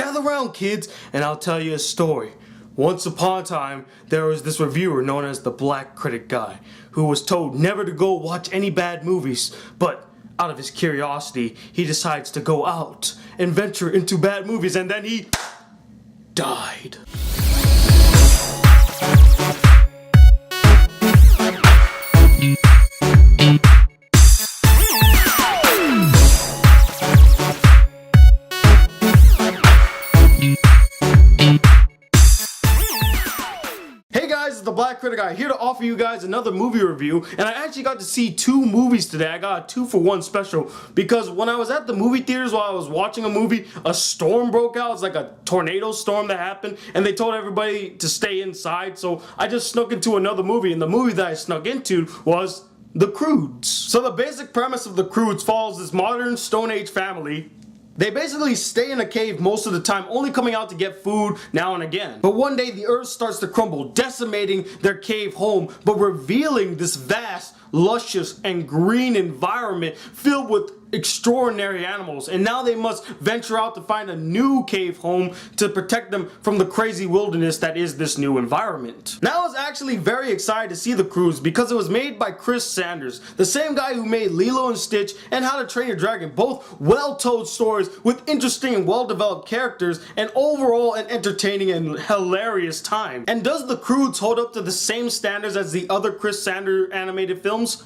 Gather round, kids, and I'll tell you a story. Once upon a time, there was this reviewer known as the Black Critic Guy, who was told never to go watch any bad movies, but out of his curiosity, he decides to go out and venture into bad movies, and then he died. It's the Black Critic Guy here to offer you guys another movie review, and I actually got to see two movies today. I got a 2-for-1 special because when I was at the movie theaters while I was watching a movie, a storm broke out. It's like a tornado storm that happened, and they told everybody to stay inside, so I just snuck into another movie, and the movie that I snuck into was The Croods. So the basic premise of The Croods follows this modern Stone Age family. They basically stay in a cave most of the time, only coming out to get food now and again. But one day the earth starts to crumble, decimating their cave home, but revealing this vast, luscious, and green environment filled with extraordinary animals. And now they must venture out to find a new cave home to protect them from the crazy wilderness that is this new environment. Now I was actually very excited to see The Croods because it was made by Chris Sanders, the same guy who made Lilo and Stitch and How to Train Your Dragon, both well-told stories with interesting and well-developed characters and overall an entertaining and hilarious time. And does The Croods hold up to the same standards as the other Chris Sanders animated films?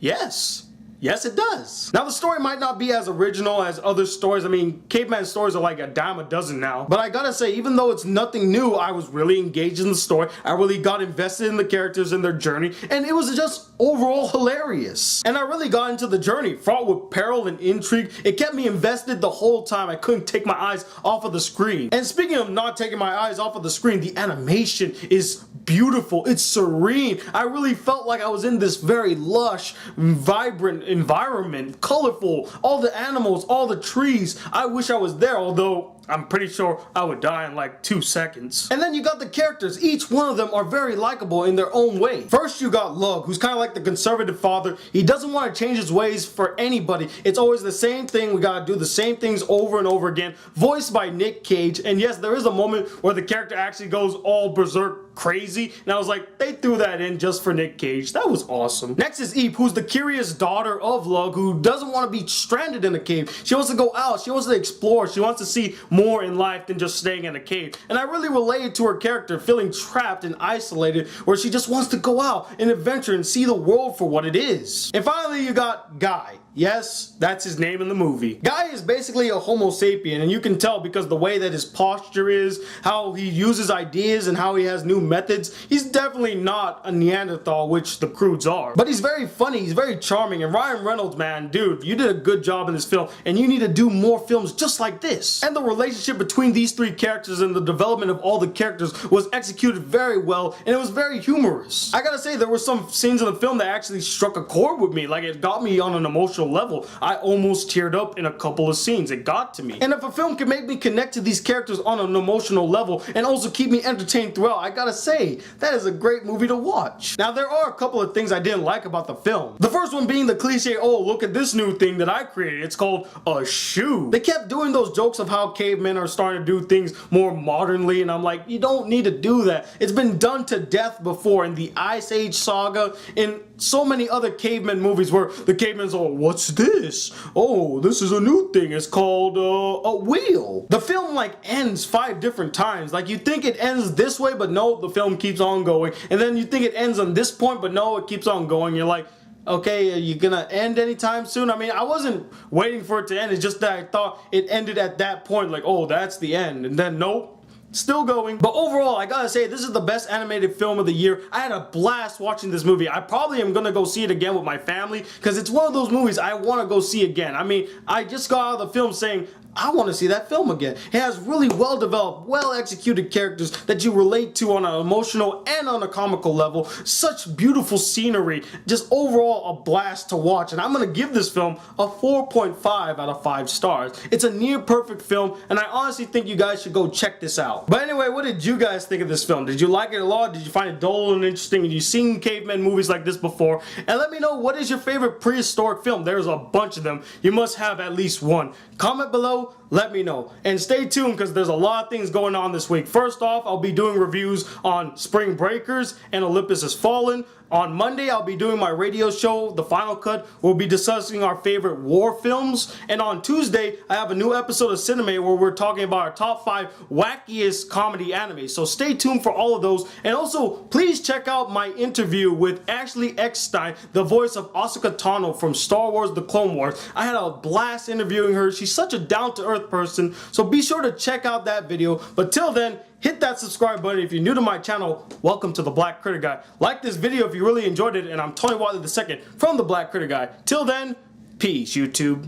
Yes. Yes, it does. Now, the story might not be as original as other stories. I mean, caveman stories are like a dime a dozen now. But I gotta say, even though it's nothing new, I was really engaged in the story. I really got invested in the characters and their journey, and it was just overall hilarious. And I really got into the journey, fraught with peril and intrigue. It kept me invested the whole time. I couldn't take my eyes off of the screen. And speaking of not taking my eyes off of the screen, the animation is beautiful. It's serene. I really felt like I was in this very lush, vibrant environment, colorful, all the animals, all the trees. I wish I was there, although I'm pretty sure I would die in like 2 seconds. And then you got the characters. Each one of them are very likable in their own way. First you got Lug, who's kind of like the conservative father. He doesn't want to change his ways for anybody. It's always the same thing. We gotta do the same things over and over again. Voiced by Nick Cage. And yes, there is a moment where the character actually goes all berserk crazy. And I was like, they threw that in just for Nick Cage. That was awesome. Next is Eep, who's the curious daughter of Lug, who doesn't want to be stranded in a cave. She wants to go out. She wants to explore. She wants to see more in life than just staying in a cave. And I really related to her character feeling trapped and isolated, where she just wants to go out and adventure and see the world for what it is. And finally you got Guy. Yes, that's his name in the movie. Guy is basically a homo sapien, and you can tell because the way that his posture is, how he uses ideas, and how he has new methods. He's definitely not a Neanderthal, which the Croods are. But he's very funny, he's very charming, and Ryan Reynolds, man, dude, you did a good job in this film, and you need to do more films just like this. And the relationship between these three characters and the development of all the characters was executed very well, and it was very humorous. I gotta say, there were some scenes in the film that actually struck a chord with me, like it got me on an emotional level. I almost teared up in a couple of scenes. It got to me. And if a film can make me connect to these characters on an emotional level and also keep me entertained throughout, I gotta say, that is a great movie to watch. Now, there are a couple of things I didn't like about the film. The first one being the cliche, oh, look at this new thing that I created. It's called a shoe. They kept doing those jokes of how cavemen are starting to do things more modernly, and I'm like, you don't need to do that. It's been done to death before in the Ice Age saga, in so many other caveman movies where the cavemen's all, what's this? Oh, this is a new thing. It's called a wheel. The film like ends 5 different times. Like you think it ends this way, but no, the film keeps on going. And then you think it ends on this point, but no, it keeps on going. You're like, okay, are you gonna end anytime soon? I mean, I wasn't waiting for it to end. It's just that I thought it ended at that point. Like, oh, that's the end. And then nope. Still going. But overall, I gotta say, this is the best animated film of the year. I had a blast watching this movie. I probably am gonna go see it again with my family because it's one of those movies I want to go see again. I mean, I just got out of the film saying, I want to see that film again. It has really well developed, well executed characters that you relate to on an emotional and on a comical level. Such beautiful scenery. Just overall a blast to watch. And I'm going to give this film a 4.5 out of 5 stars. It's a near perfect film, and I honestly think you guys should go check this out. But anyway, what did you guys think of this film? Did you like it a lot? Did you find it dull and interesting? Have you seen caveman movies like this before? And let me know, what is your favorite prehistoric film? There's a bunch of them. You must have at least one. Comment below. let me know. And stay tuned because there's a lot of things going on this week. First off, I'll be doing reviews on Spring Breakers and Olympus Has Fallen. On Monday, I'll be doing my radio show, The Final Cut. We'll be discussing our favorite war films. And on Tuesday, I have a new episode of Cinema where we're talking about our top 5 wackiest comedy anime. So stay tuned for all of those. And also, please check out my interview with Ashley Eckstein, the voice of Asuka Tano from Star Wars The Clone Wars. I had a blast interviewing her. She's such a down-to-earth person. So be sure to check out that video. But till then, hit that subscribe button. If you're new to my channel, welcome to the Black Critic Guy. Like this video if you really enjoyed it, and I'm Tony Wiley II from the Black Critic Guy. Till then, peace, YouTube.